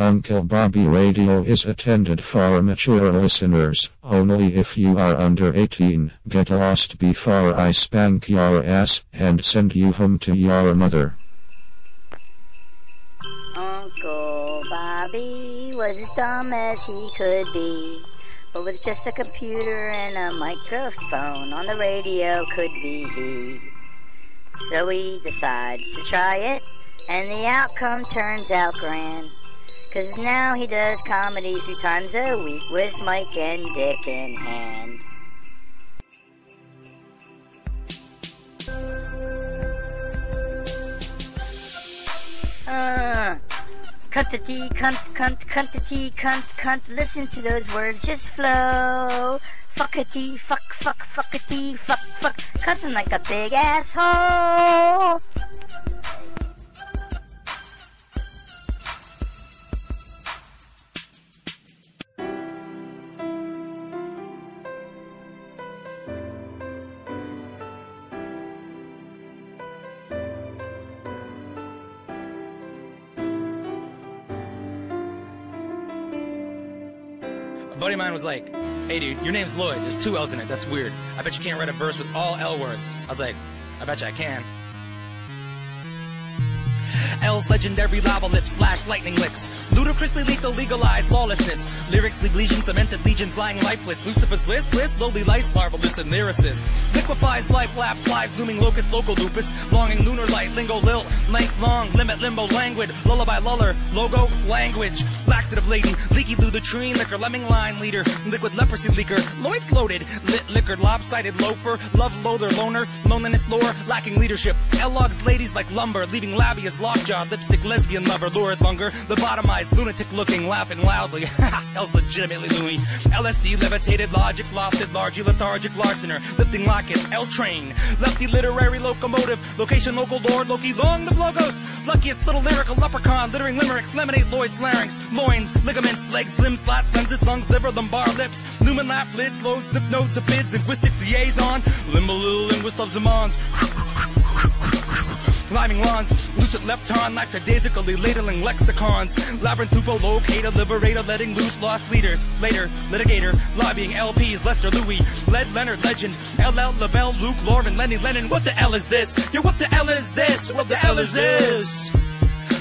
Uncle Bobby Radio is intended for mature listeners. Only if you are under 18. Get lost before I spank your ass and send you home to your mother. Uncle Bobby was as dumb as he could be, but with just a computer and a microphone on the radio could be he. So he decides to try it, and the outcome turns out grand. 'Cause now he does comedy 3 times a week with mic and dick in hand. Cuntity, cunt. Listen to those words just flow. Fuckity, fuckity, fuck. Cussing like a big asshole. A buddy of mine was like, hey dude, your name's Lloyd, there's 2 L's in it, that's weird. I bet you can't write a verse with all L words. I was like, I bet you I can. L's legendary lava lips, lightning licks. Ludicrously lethal, legalized lawlessness. Lyrics leave legions, cemented legions lying lifeless. Lucifer's list, lowly lice, larvalist and lyricist. Liquefies life, laps, lives, looming locust, local lupus. Longing lunar light, lingo, lilt, length, long, limit, limbo, languid. Lullaby, luller, logo, language. Laxative laden, leaky lutrine, liquor, lemming line leader. Liquid leprosy leaker, Lloyd's loaded. Lit, liquored, lopsided loafer. Love, loather, loner, loneliness, lore, lacking leadership. L-logs, ladies like lumber, leaving labias, lockjaw, lipstick, lesbian lover, lurid longer. Lobotomized, lunatic looking, laughing loudly. L's legitimately loony. LSD, levitated, logic, lofted, largely lethargic, larcener, lifting lockets, L-train. Lefty literary locomotive, location, local lord, Loki, long the logos. Luckiest little lyrical leprechaun, littering limericks, lemonade, Lloyd's, larynx, loins, ligaments, legs, limbs, slats, lenses, lungs, liver, lumbar, lips, lumen, lap, lids, loads, lip notes, bids, linguistics, liaison, limbo, little linguist of Zamans. Liming lawns, lucid lepton, lackadaisically ladling lexicons, labyrinthupo, locator, liberator, letting loose lost leaders, later, litigator, lobbying LPs, Lester Louis, Led Leonard, legend, LL, Lavelle, Luke, Lauren, Lenny, Lennon, what the L is this? Yo, what the L is this? What the L is this?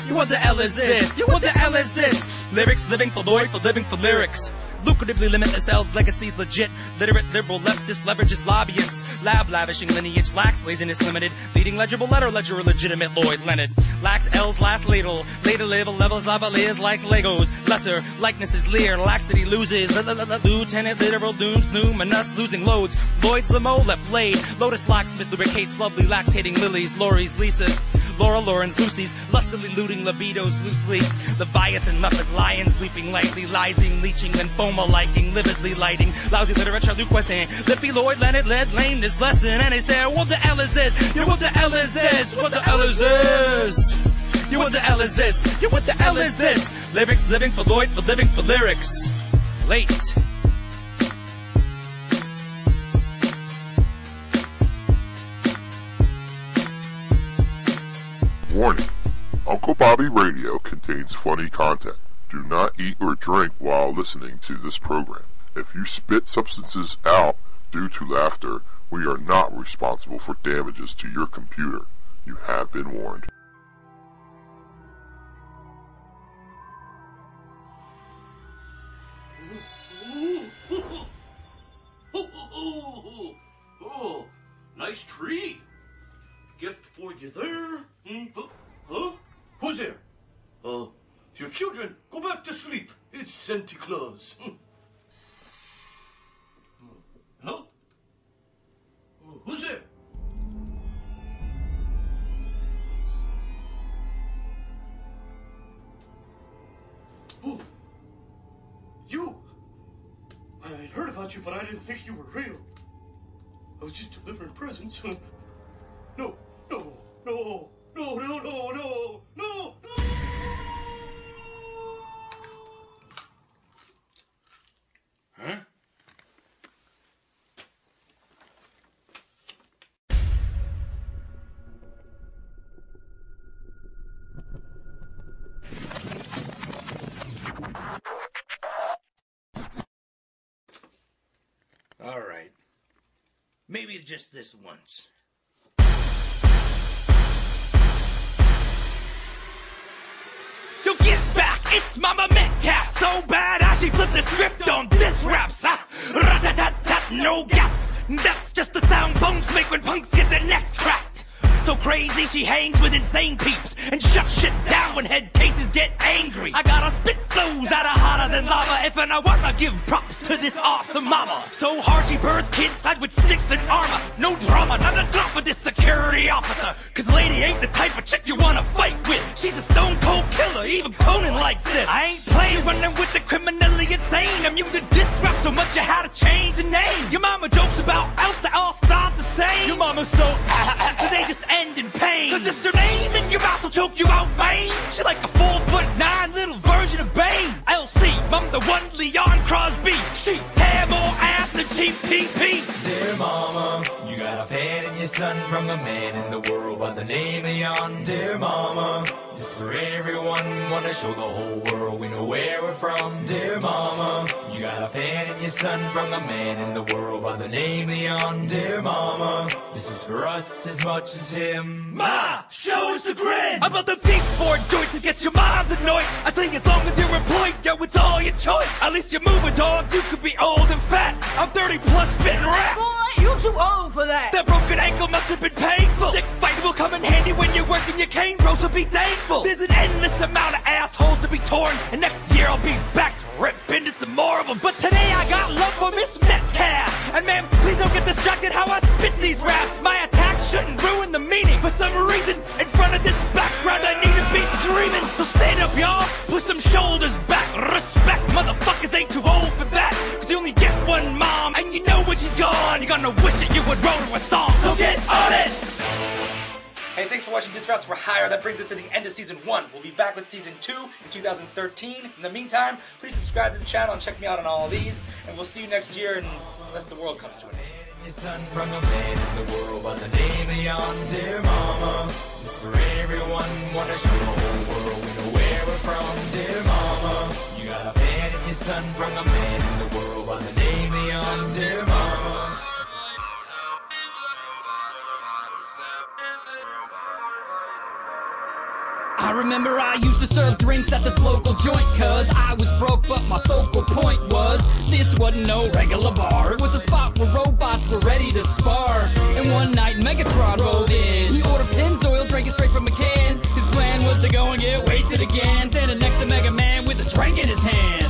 Yo, what the L is this? Yo, what the L is this? Lyrics, living for Lloyd, for living for lyrics. Lucratively limitless L's, legacies legit. Literate, liberal, leftist, leverages, lobbyists. Lab, lavishing lineage, lacks, laziness limited. Leading legible letter, ledger, legitimate Lloyd, Leonard. Lacks L's, last ladle. Later level, levels, lavaliers, likes Legos. Lesser, likenesses, leer, laxity loses. Lieutenant, literal dooms, numinous, losing loads. Lloyd's limo, left laid. Lotus locksmith, lubricates, lovely, lactating lilies, Lori's, Lisa's. Laura, Lauren's, Lucy's, lustily looting libidos loosely. Leviathan, nothing, lion, sleeping lightly, lysing, leeching, lymphoma, liking, lividly lighting. Lousy literature, Luke was saying, Lippy, Lloyd, Leonard, led lane this lesson. And they said, what the L is this? Yo, what the L is this? What the L is this? Yo, what the L is this? Yo, what the L is this? Lyrics, living for Lloyd, for living for lyrics. Late. Warning. Uncle Bobby Radio contains funny content. Do not eat or drink while listening to this program. If you spit substances out due to laughter, we are not responsible for damages to your computer. You have been warned. Oh, nice tree. Gift for you there. Huh? Who's there? Your children, go back to sleep. It's Santa Claus. Hello? Who's there? Oh, you. I'd heard about you, but I didn't think you were real. I was just delivering presents. No. Huh? you just this once. Yo, get back, it's Mama Metcalf. So bad I she flipped the script on this raps. Rat-tat-tat-tat, no gaps. That's just the sound bones make when punks get their necks cracked. So crazy she hangs with insane peeps and shuts shit down when head cases get angry. I gotta spit flows that are hotter than lava. If and I wanna give props to this awesome mama. So hard she burns kids like with sticks and armor. No drama, not a drop of this security officer. Cause lady ain't the type of chick you wanna fight with. She's a stone cold killer, even Conan likes this. I ain't playing running with the criminally insane. I'm immune to diss rap so much you had to change the name. Your mama jokes about else they all start the same. Your mama's so so they just end in pain. Cause it's her name in your mouth will choke you out, man. She like a 4'9" little version of Bane. LC, I'm the one Leon Crosby. She tear more ass than Chief TP. Dear mama, you got a fan in your son from a man in the world by the name of Leon. Dear mama, this is for everyone, wanna show the whole world we know where we're from. Dear mama, you got a fan in your son from a man in the world by the name of Leon. Dear mama, this is for us as much as him. Ma, show us the grin. About the big four joints to get your moms annoyed. I say as long as you're employed, yo, it's all your choice. At least you move a dog, you could be old and fat. I'm 30 plus spitting raps. Boy, you too old for that. That broken ankle must have been painful. Stick fight will come in handy when you're working your cane, bro, so be thankful. There's an endless amount of assholes to be torn, and next year I'll be back to rip into some more of them. But today I got love for Miss Metcalf. And man, please don't get distracted how I spit these raps. My attacks shouldn't ruin the meaning. For some reason, in front of this background I need to be screaming. So stand up, y'all, put some shoulders back. Respect, motherfuckers ain't too old for that. Cause you only get one mom, and you know when she's gone, you're gonna wish that you would roll her a song. So get on it! Hey, thanks for watching Diss Raps for Hire. That brings us to the end of Season 1. We'll be back with Season 2 in 2013. In the meantime, please subscribe to the channel and check me out on all of these. And we'll see you next year unless the world comes to an end. Your son from a man in the world by the name of Leon. Dear mama, this is for everyone, wanna show the whole world we know where we're from. Dear mama, you got a fan in your son from a man in the world by the name of Leon. Dear mama. I remember I used to serve drinks at this local joint, cause I was broke, but my focal point was this wasn't no regular bar. It was a spot where robots were ready to spar. And one night Megatron rolled in. He ordered Pennzoil, drank it straight from a can. His plan was to go and get wasted again, standing next to Mega Man with a drink in his hand.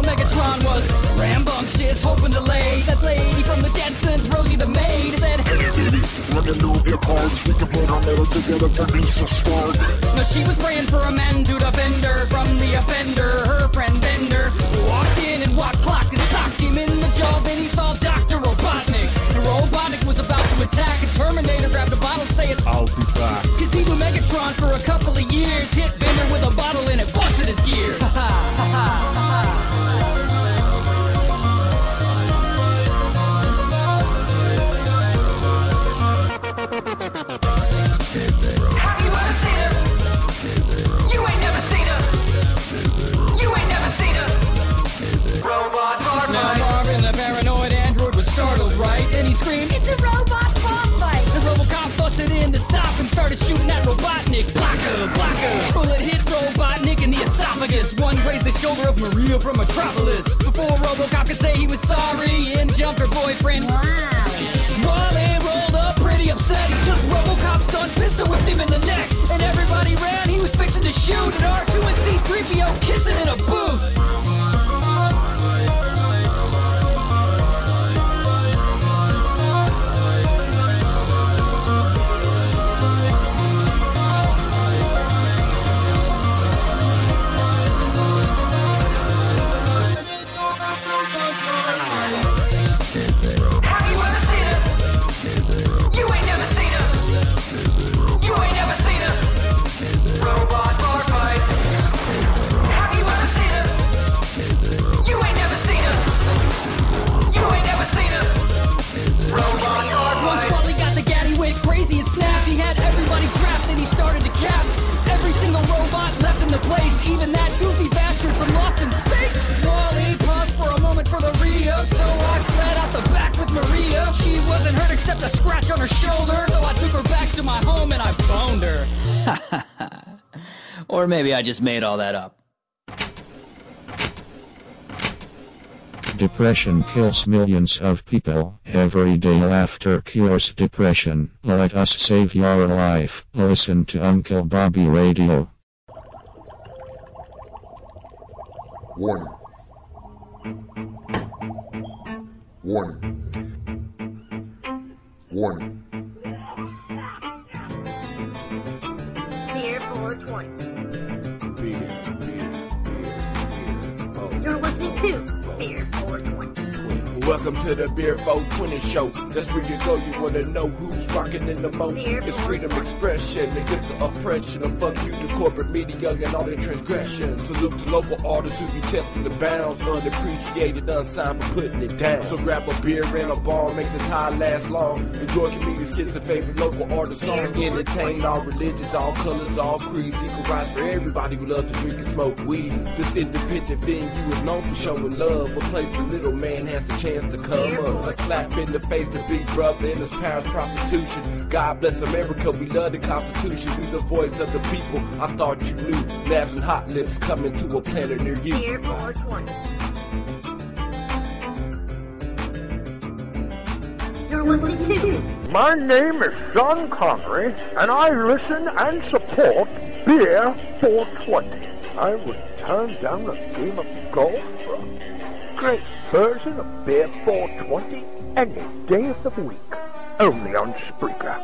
Megatron was rambunctious, hoping to lay that lady from the Jetsons, Rosie the maid, said, "Hey baby, let me know your cards. We can put our metal together, produce a spark." Now she was praying for a man to defend her from the offender. Her friend Bender walked in and clocked and socked him in the jaw. Then he saw Dr. Robotnik. The Robotnik was about to attack, and Terminator grabbed a bottle, saying, "I'll be back." Cause he was Megatron for a couple of years. Hit Bender with a bottle and it busted his gears. Ha ha ha ha. Have you ever seen her? You ain't never seen her. You ain't never seen her. Robot bar fight. Now Marvin, the paranoid android, was startled, right? Then he screamed, "It's a robot bar fight!" And Robocop busted in to stop and started shooting at Robotnik. Blocker! Bullet hit Robotnik in the esophagus. One grazed the shoulder of Maria from Metropolis. Before Robocop could say he was sorry, in jumped her boyfriend. Wally rolled up pretty upset. He took Robocop's stun pistol, whipped him in the neck. And everybody ran, he was fixing to shoot. And R2 and C-3PO kissing in a booth. Have you ever seen her? You ain't never seen her. You ain't never seen her. Robot bar fight. Have even that goofy bastard from Lost in Space. Wally paused for a moment for the re-up, so I fled out the back with Maria. She wasn't hurt except a scratch on her shoulder, so I took her back to my home and I boned her. Or maybe I just made all that up. Depression kills millions of people. Everyday laughter cures depression. Let us save your life. Listen to Uncle Bobby Radio. Warning. Beer 420. Beer. You're listening to Beer 420. Welcome to the Beer 420 show. That's where you go, you wanna know who's rocking in the mo. It's freedom expression against the oppression of fuck you to corporate media and all their transgressions. Salute to local artists who be testing the bounds, unappreciated, unsigned, but putting it down. So grab a beer and a bar, make this high last long. Enjoy comedians, kids, and favorite local artists song. Entertain all religions, all colors, all creeds. Equal rights for everybody who loves to drink and smoke weed. This independent venue is known for showing love, a place the little man has the chance to come up. A slap in the face to Big Brother and his parents' prostitution. God bless America, we love the Constitution. We the voice of the people, I thought you knew. Labs and hot lips coming to a planet near you. Beer 420. You're listening to My name is Sean Connery, and I listen and support Beer 420. I would turn down a game of golf for a great version of Beer 420 any day of the week. Only on Spreaker.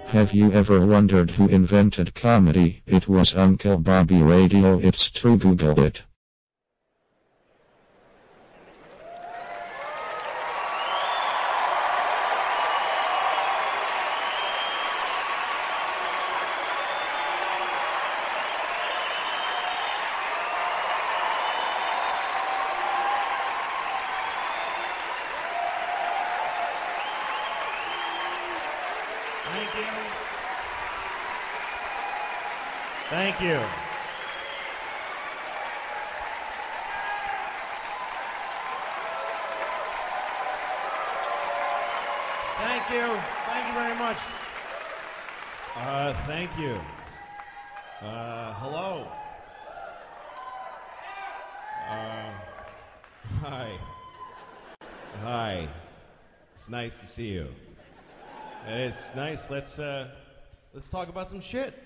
Have you ever wondered who invented comedy? It was Uncle Bobby Radio. It's true, Google it. Thank you. Thank you. Thank you very much. Thank you. Hello. Hi. Hi. It's nice to see you. It's nice. Let's talk about some shit.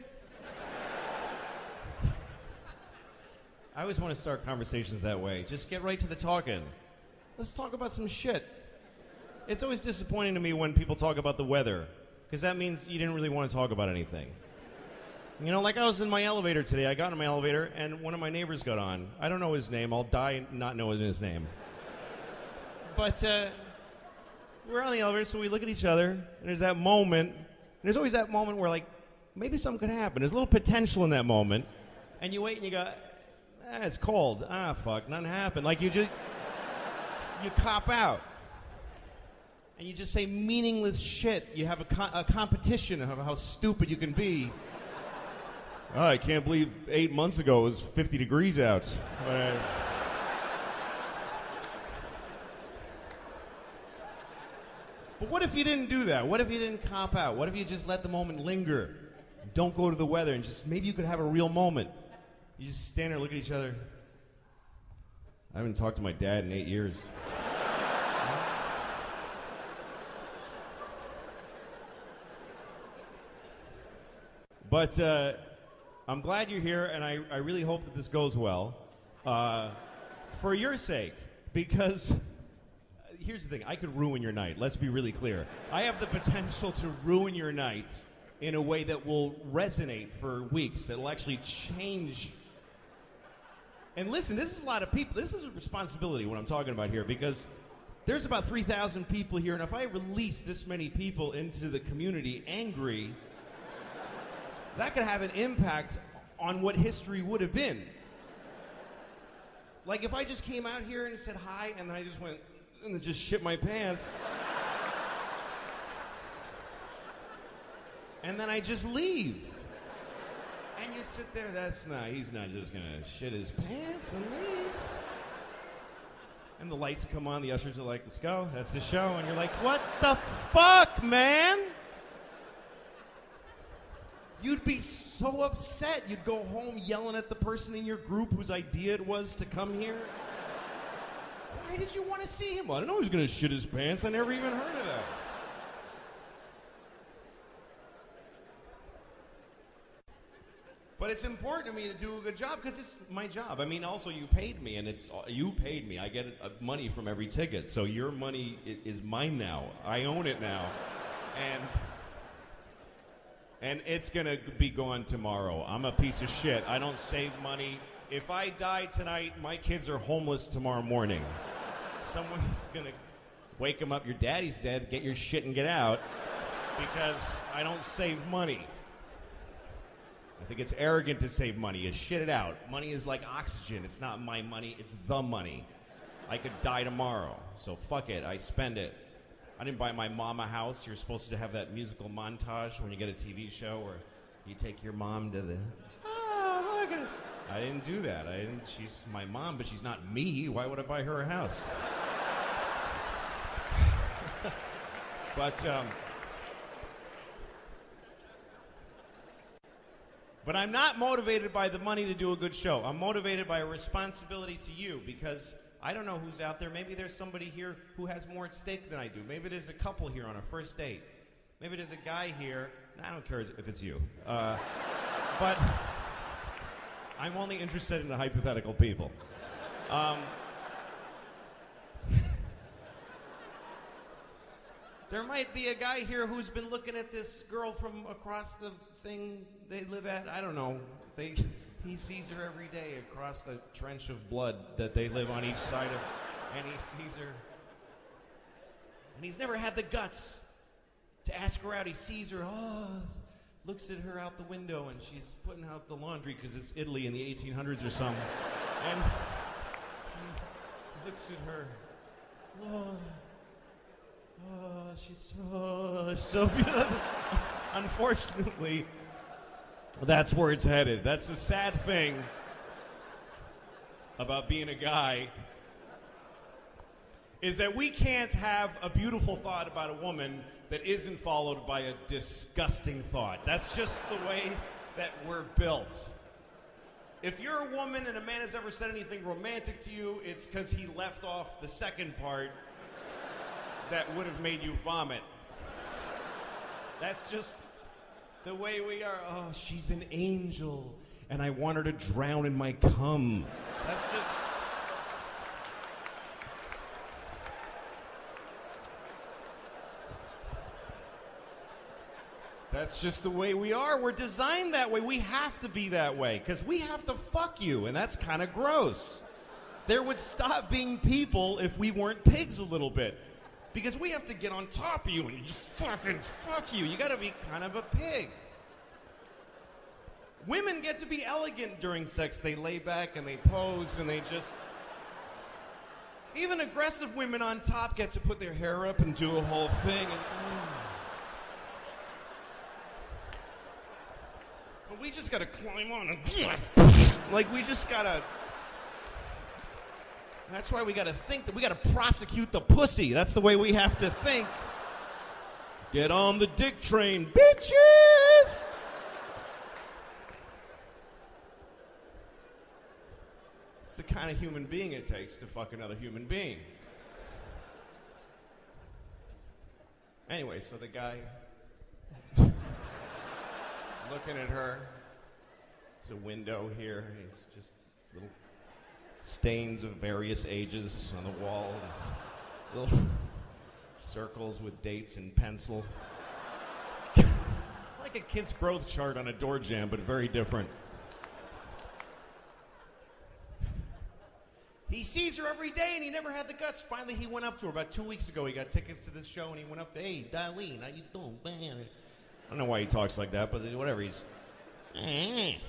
I always want to start conversations that way. Just get right to the talking. Let's talk about some shit. It's always disappointing to me when people talk about the weather, because that means you didn't really want to talk about anything. You know, like I was in my elevator today. I got in my elevator, and one of my neighbors got on. I don't know his name. I'll die not knowing his name. But we're on the elevator, so we look at each other, and there's that moment. And there's always that moment where, like, maybe something could happen. There's a little potential in that moment. And you wait, and you go, it's cold. Fuck, nothing happened. Like, you cop out. And you just say meaningless shit. You have a competition of how stupid you can be. Oh, I can't believe 8 months ago it was 50 degrees out. But what if you didn't do that? What if you didn't cop out? What if you just let the moment linger? Don't go to the weather, and just maybe you could have a real moment. You just stand there, look at each other. I haven't talked to my dad in 8 years. But I'm glad you're here, and I really hope that this goes well. For your sake, because here's the thing. I could ruin your night. Let's be really clear. I have the potential to ruin your night in a way that will resonate for weeks, that will actually change. And listen, this is a lot of people. This is a responsibility, what I'm talking about here, because there's about 3,000 people here, and if I release this many people into the community angry, that could have an impact on what history would have been. Like if I just came out here and said hi, and then I just went and just shit my pants. And then I just leave. And you sit there, he's not just gonna shit his pants and leave. And the lights come on, the ushers are like, let's go, that's the show. And you're like, what the fuck, man? You'd be so upset. You'd go home yelling at the person in your group whose idea it was to come here. Why did you want to see him? I didn't know he was going to shit his pants. I never even heard of that. But it's important to me to do a good job because it's my job. I mean, also you paid me, and you paid me. I get money from every ticket, so your money is mine now. I own it now, and it's gonna be gone tomorrow. I'm a piece of shit. I don't save money. If I die tonight, my kids are homeless tomorrow morning. Someone's gonna wake them up. Your daddy's dead. Get your shit and get out, because I don't save money. I think it's arrogant to save money. You shit it out. Money is like oxygen. It's not my money. It's the money. I could die tomorrow. So fuck it. I spend it. I didn't buy my mom a house. You're supposed to have that musical montage when you get a TV show where you take your mom to the... Oh, look at it. I didn't do that. She's my mom, but she's not me. Why would I buy her a house? But I'm not motivated by the money to do a good show. I'm motivated by a responsibility to you, because I don't know who's out there. Maybe there's somebody here who has more at stake than I do. Maybe there's a couple here on a first date. Maybe there's a guy here. I don't care if it's you. But I'm only interested in the hypothetical people. There might be a guy here who's been looking at this girl from across the thing they live at. I don't know. He sees her every day across the trench of blood that they live on each side of, and he sees her. And he's never had the guts to ask her out. He sees her, looks at her out the window, and she's putting out the laundry because it's Italy in the 1800s or something. And he looks at her. She's so beautiful. Unfortunately, that's where it's headed. That's the sad thing about being a guy, is that we can't have a beautiful thought about a woman that isn't followed by a disgusting thought. That's just the way that we're built. If you're a woman and a man has ever said anything romantic to you, it's because he left off the second part that would have made you vomit. That's just the way we are. Oh, she's an angel, and I want her to drown in my cum. That's just... That's just the way we are. We're designed that way. We have to be that way, because we have to fuck you, and that's kind of gross. There would stop being people if we weren't pigs a little bit. Because we have to get on top of you and just fucking fuck you. You gotta be kind of a pig. Women get to be elegant during sex. They lay back and they pose and they just... Even aggressive women on top get to put their hair up and do a whole thing. But we just gotta climb on and... Like, we just gotta... That's why we gotta think that we gotta prosecute the pussy. That's the way we have to think. Get on the dick train, bitches! It's the kind of human being it takes to fuck another human being. Anyway, so the guy looking at her. There's a window here. He's just little stains of various ages on the wall, little circles with dates in pencil. Like a kid's growth chart on a door jamb, but very different. He sees her every day, and he never had the guts. Finally, he went up to her about 2 weeks ago. He got tickets to this show, and he went up to, hey, Darlene, how you doing? I don't know why he talks like that, but whatever. He's... Hey,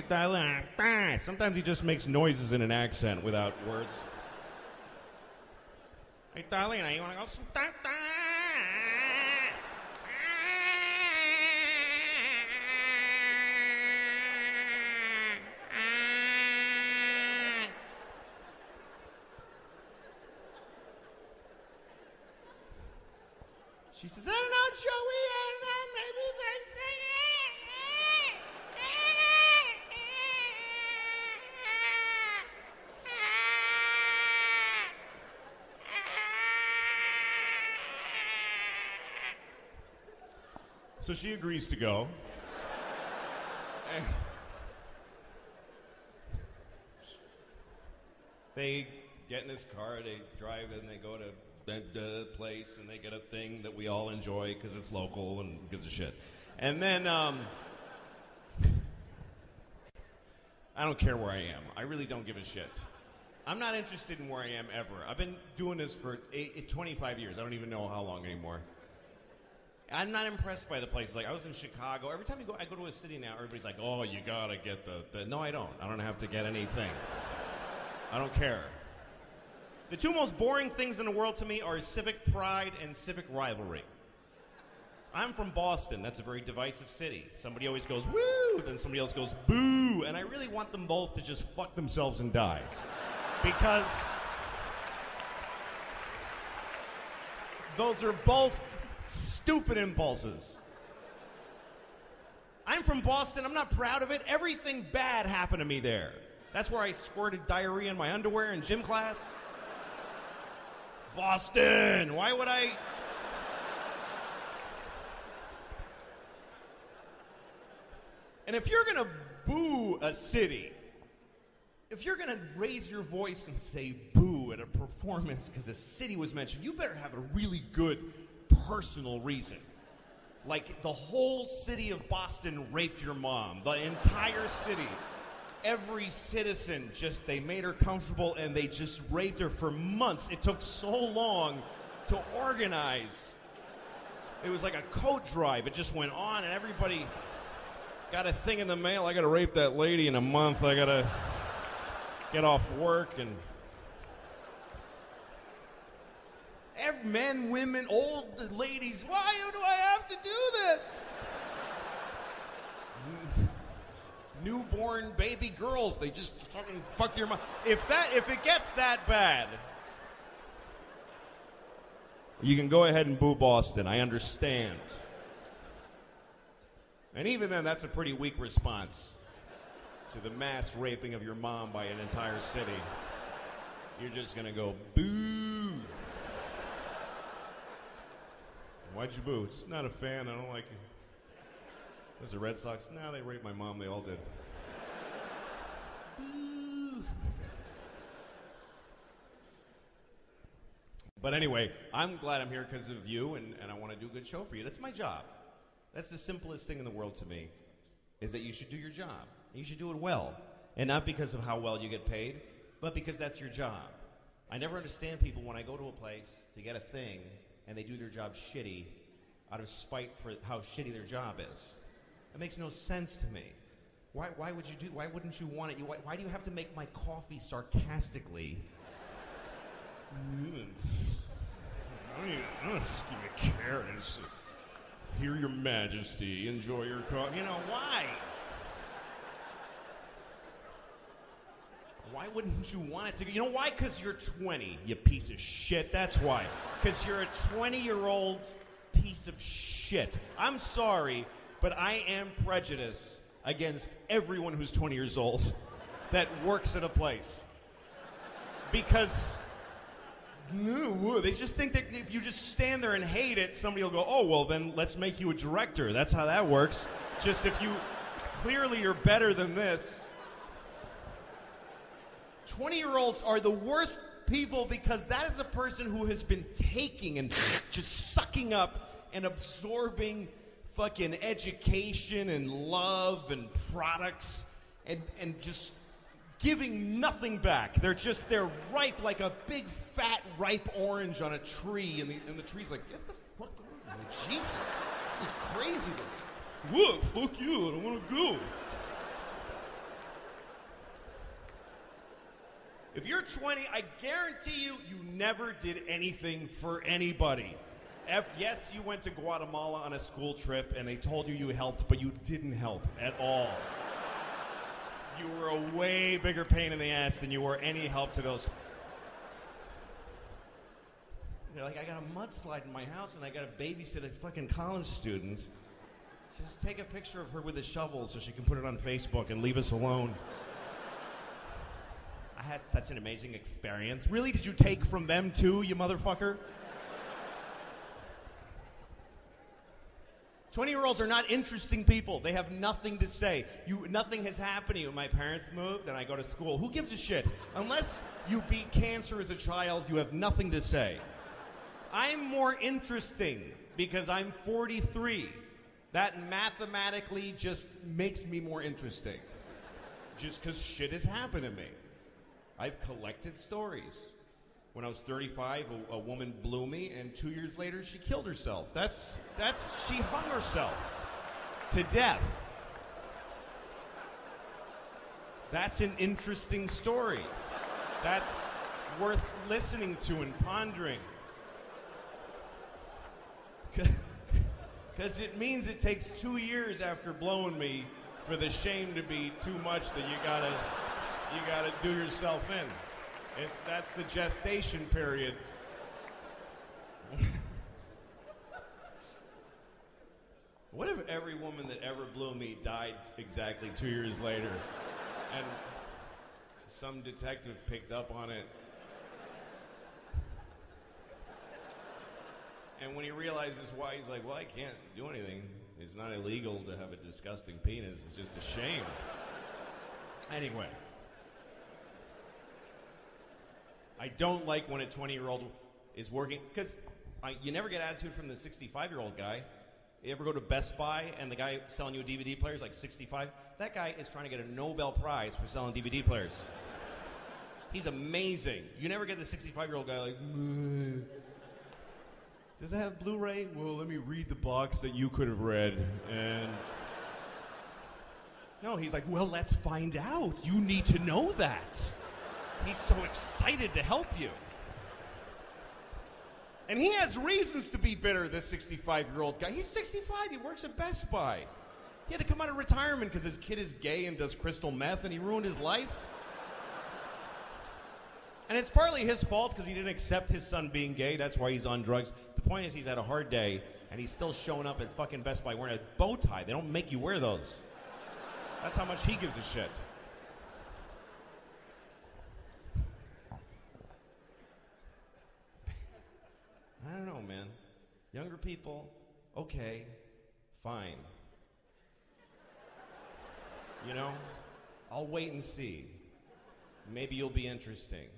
Darlene. Sometimes he just makes noises in an accent without words. Hey, Darlene, you want to go sometime? She says, I don't know, Joey, I don't know, maybe they say So she agrees to go. They get in his car, they drive, and they go to the place, and they get a thing that we all enjoy because it's local and gives a shit. And then, I don't care where I am. I really don't give a shit. I'm not interested in where I am ever. I've been doing this for 25 years. I don't even know how long anymore. I'm not impressed by the places. Like, I was in Chicago. Every time I go to a city now, everybody's like, oh, you gotta get the... No, I don't. I don't have to get anything. I don't care. The two most boring things in the world to me are civic pride and civic rivalry. I'm from Boston. That's a very divisive city. Somebody always goes, woo, then somebody else goes, boo. And I really want them both to just fuck themselves and die. Because those are both stupid impulses. I'm from Boston. I'm not proud of it. Everything bad happened to me there. That's where I squirted diarrhea in my underwear in gym class. Boston! Why would I... And if you're gonna boo a city, if you're gonna raise your voice and say boo at a performance because a city was mentioned, you better have a really good personal reason. Like, the whole city of Boston raped your mom. The entire city. Every citizen they made her comfortable and they just raped her for months. It took so long to organize. It was like a coat drive. It just went on and everybody got a thing in the mail. I gotta rape that lady in a month. I gotta get off work and... Men, women, old ladies, why do I have to do this? Newborn baby girls, they just fucking fucked your mom. If it gets that bad, you can go ahead and boo Boston. I understand. And even then, that's a pretty weak response to the mass raping of your mom by an entire city. You're just gonna go boo. Why'd you boo? Just not a fan. I don't like it. There's the Red Sox. Nah, they raped my mom. They all did. Boo. But anyway, I'm glad I'm here because of you, and I want to do a good show for you. That's my job. That's the simplest thing in the world to me, is that you should do your job. You should do it well. And not because of how well you get paid, but because that's your job. I never understand people when I go to a place to get a thing, and they do their job shitty out of spite for how shitty their job is. It makes no sense to me. Why wouldn't you want it? Why do you have to make my coffee sarcastically? I don't just give you carrots. Hear your majesty, enjoy your coffee. You know, why? Why wouldn't you want it to? You know why? Because you're 20, you piece of shit. That's why. Because you're a 20-year-old piece of shit. I'm sorry, but I am prejudiced against everyone who's 20 years old that works at a place. Because they just think that if you just stand there and hate it, somebody will go, oh, well, then let's make you a director. That's how that works. Just if you clearly you're better than this. 20-year-olds are the worst people because that is a person who has been taking and just sucking up and absorbing fucking education and love and products and just giving nothing back. They're ripe like a big fat ripe orange on a tree, and the tree's like, get the fuck over. Jesus, this is crazy. What? Fuck you, I don't want to go. If you're 20, I guarantee you never did anything for anybody. Yes, you went to Guatemala on a school trip and they told you helped, but you didn't help at all. You were a way bigger pain in the ass than you were any help to those. Like, I got a mudslide in my house and I got to babysit a fucking college student. Just take a picture of her with a shovel so she can put it on Facebook and leave us alone. I had such an amazing experience. Really? Did you take from them too, you motherfucker? 20-year-olds are not interesting people. They have nothing to say. Nothing has happened to you. My parents moved and I go to school. Who gives a shit? Unless you beat cancer as a child, you have nothing to say. I'm more interesting because I'm 43. That mathematically just makes me more interesting. Just because shit has happened to me. I've collected stories. When I was 35, a woman blew me, and 2 years later, she killed herself. She hung herself to death. That's an interesting story. That's worth listening to and pondering. Because it means it takes 2 years after blowing me for the shame to be too much that you gotta do yourself in. That's the gestation period. What if every woman that ever blew me died exactly 2 years later, and some detective picked up on it? And when he realizes why, he's like, well, I can't do anything. It's not illegal to have a disgusting penis. It's just a shame. Anyway. I don't like when a 20-year-old is working, because you never get attitude from the 65-year-old guy. You ever go to Best Buy and the guy selling you a DVD player is like 65? That guy is trying to get a Nobel Prize for selling DVD players. He's amazing. You never get the 65-year-old guy like, does it have Blu-ray? Well, let me read the box that you could have read. And no, he's like, well, let's find out. You need to know that. He's so excited to help you. And he has reasons to be bitter, this 65-year-old guy. He's 65. He works at Best Buy. He had to come out of retirement because his kid is gay and does crystal meth, and he ruined his life. And it's partly his fault because he didn't accept his son being gay. That's why he's on drugs. The point is he's had a hard day, and he's still showing up at fucking Best Buy wearing a bow tie. They don't make you wear those. That's how much he gives a shit. I don't know, man. Younger people, okay, fine. You know, I'll wait and see. Maybe you'll be interesting.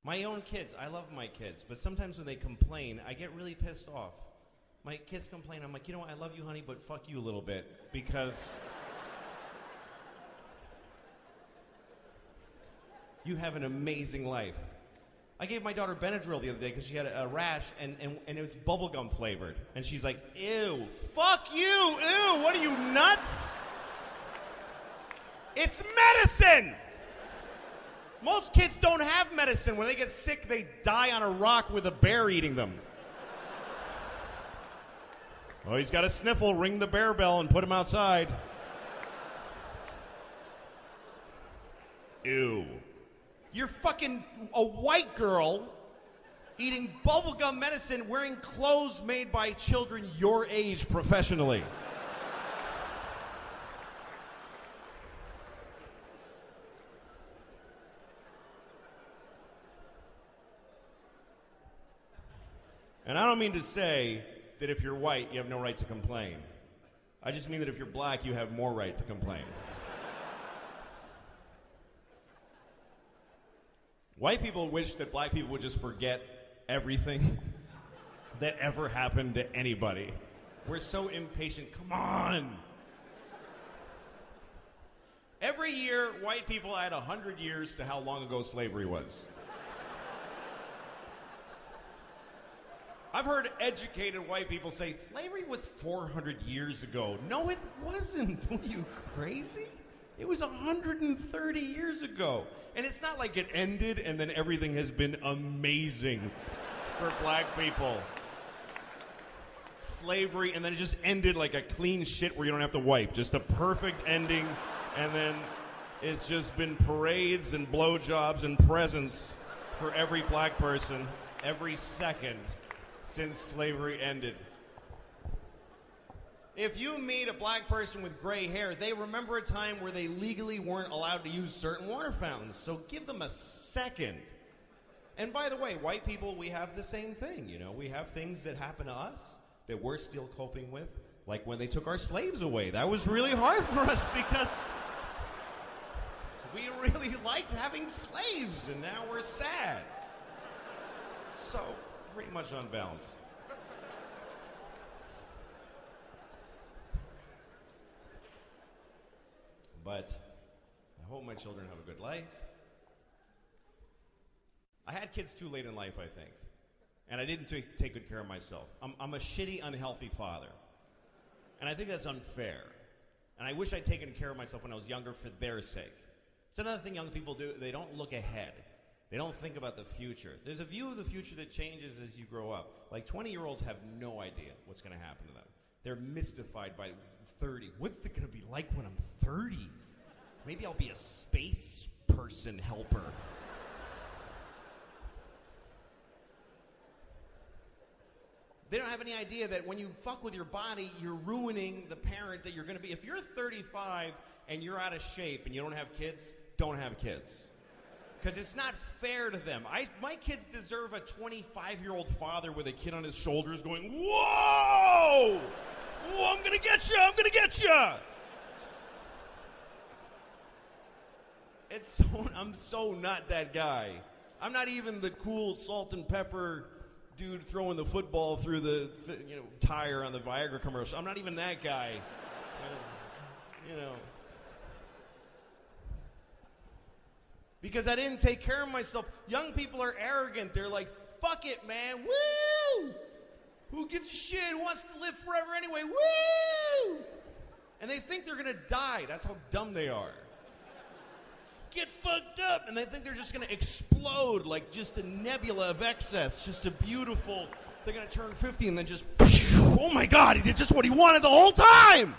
My own kids, I love my kids, but sometimes when they complain, I get really pissed off. My kids complain, I'm like, you know what, I love you, honey, but fuck you a little bit, because you have an amazing life. I gave my daughter Benadryl the other day because she had a rash, and it was bubblegum flavored. And she's like, ew, fuck you, ew, what are you, nuts? It's medicine! Most kids don't have medicine. When they get sick, they die on a rock with a bear eating them. Oh, he's got a sniffle, ring the bear bell and put him outside. Ew. You're fucking a white girl eating bubblegum medicine, wearing clothes made by children your age professionally. And I don't mean to say that if you're white, you have no right to complain. I just mean that if you're black, you have more right to complain. White people wish that black people would just forget everything that ever happened to anybody. We're so impatient. Come on. Every year, white people add 100 years to how long ago slavery was. I've heard educated white people say, slavery was 400 years ago. No, it wasn't. Are you crazy? It was 130 years ago. And it's not like it ended and then everything has been amazing for black people. Slavery, and then it just ended like a clean shit where you don't have to wipe. Just a perfect ending, and then it's just been parades and blowjobs and presents for every black person. every second since slavery ended. If you meet a black person with gray hair, they remember a time where they legally weren't allowed to use certain water fountains. So give them a second. And by the way, white people, we have the same thing. You know, we have things that happen to us that we're still coping with. Like when they took our slaves away. That was really hard for us because we really liked having slaves, and now we're sad. So, pretty much unbalanced. But I hope my children have a good life. I had kids too late in life, I think. And I didn't take good care of myself. I'm a shitty, unhealthy father. And I think that's unfair. And I wish I'd taken care of myself when I was younger for their sake. It's another thing young people do. They don't look ahead. They don't think about the future. There's a view of the future that changes as you grow up. Like 20-year-olds have no idea what's going to happen to them. They're mystified by 30. What's it going to be like when I'm 30? Maybe I'll be a space person helper. They don't have any idea that when you fuck with your body, you're ruining the parent that you're going to be. If you're 35 and you're out of shape and you don't have kids, don't have kids. Because it's not fair to them. My kids deserve a 25-year-old father with a kid on his shoulders going, whoa! Whoa, I'm going to get you! I'm going to get you! I'm so not that guy. I'm not even the cool salt and pepper dude throwing the football through the tire on the Viagra commercial. I'm not even that guy. Because I didn't take care of myself. Young people are arrogant. They're like, fuck it, man. Woo! Who gives a shit? Who wants to live forever anyway? Woo! And they think they're going to die. That's how dumb they are. Get fucked up, and they think they're just going to explode like just a nebula of excess, just a beautiful, they're going to turn 50 and then just, oh my God, he did just what he wanted the whole time!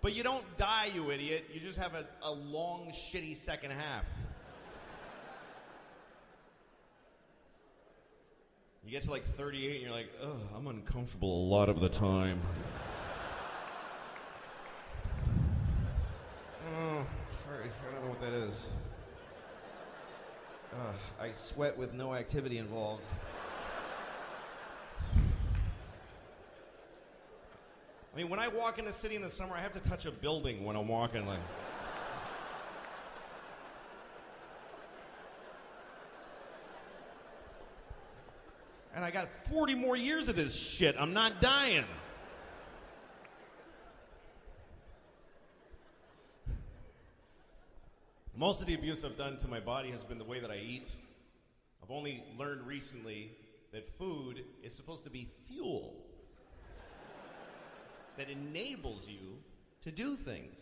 But you don't die, you idiot. You just have a long, shitty second half. You get to like 38 and you're like, ugh, I'm uncomfortable a lot of the time. Oh, sorry, I don't know what that is. I sweat with no activity involved. I mean, when I walk in the city in the summer, I have to touch a building when I'm walking, like. And I got 40 more years of this shit. I'm not dying. Most of the abuse I've done to my body has been the way that I eat. I've only learned recently that food is supposed to be fuel that enables you to do things.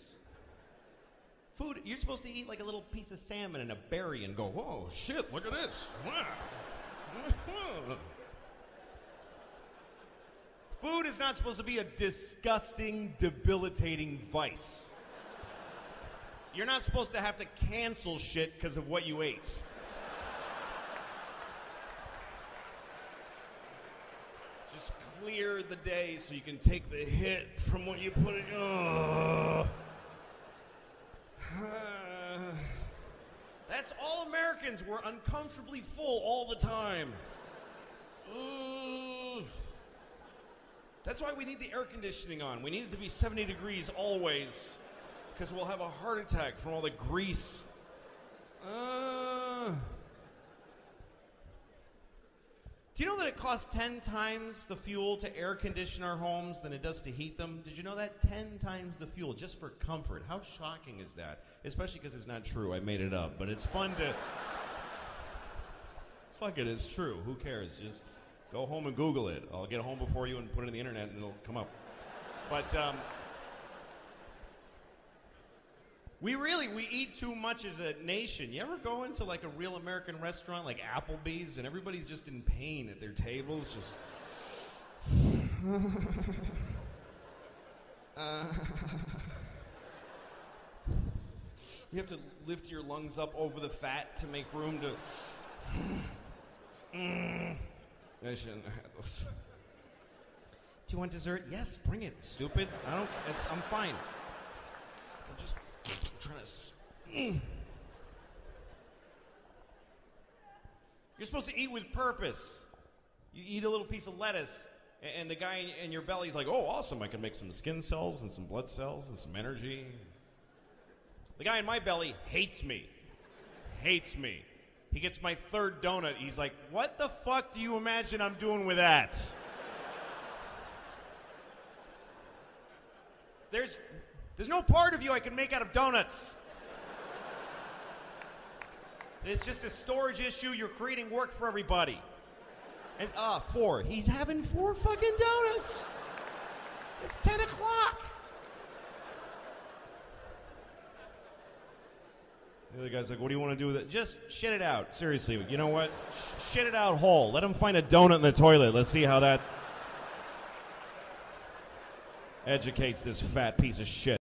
Food, you're supposed to eat like a little piece of salmon and a berry and go, whoa, shit, look at this. Food is not supposed to be a disgusting, debilitating vice. You're not supposed to have to cancel shit because of what you ate. Just clear the day so you can take the hit from what you put in. That's all Americans. We're uncomfortably full all the time. That's why we need the air conditioning on. We need it to be 70 degrees always. Because we'll have a heart attack from all the grease. Do you know that it costs 10 times the fuel to air condition our homes than it does to heat them? Did you know that? 10 times the fuel, just for comfort. How shocking is that? Especially because it's not true. I made it up. But it's fun to... Fuck it, it's true. Who cares? Just go home and Google it. I'll get home before you and put it on the internet and it'll come up. But, we eat too much as a nation. You ever go into like a real American restaurant like Applebee's and everybody's just in pain at their tables, just You have to lift your lungs up over the fat to make room to... I shouldn't have those. Do you want dessert? Yes, bring it, stupid. I'm fine. I'm just trying to... You're supposed to eat with purpose. You eat a little piece of lettuce, and the guy in your belly's like, oh, awesome, I can make some skin cells and some blood cells and some energy. The guy in my belly hates me. Hates me. He gets my third donut. He's like, what the fuck do you imagine I'm doing with that? There's no part of you I can make out of donuts. It's just a storage issue. You're creating work for everybody. And 4. He's having 4 fucking donuts. It's 10 o'clock. The other guy's like, what do you want to do with it? Just shit it out. Seriously, you know what? Shit it out whole. Let him find a donut in the toilet. Let's see how that educates this fat piece of shit.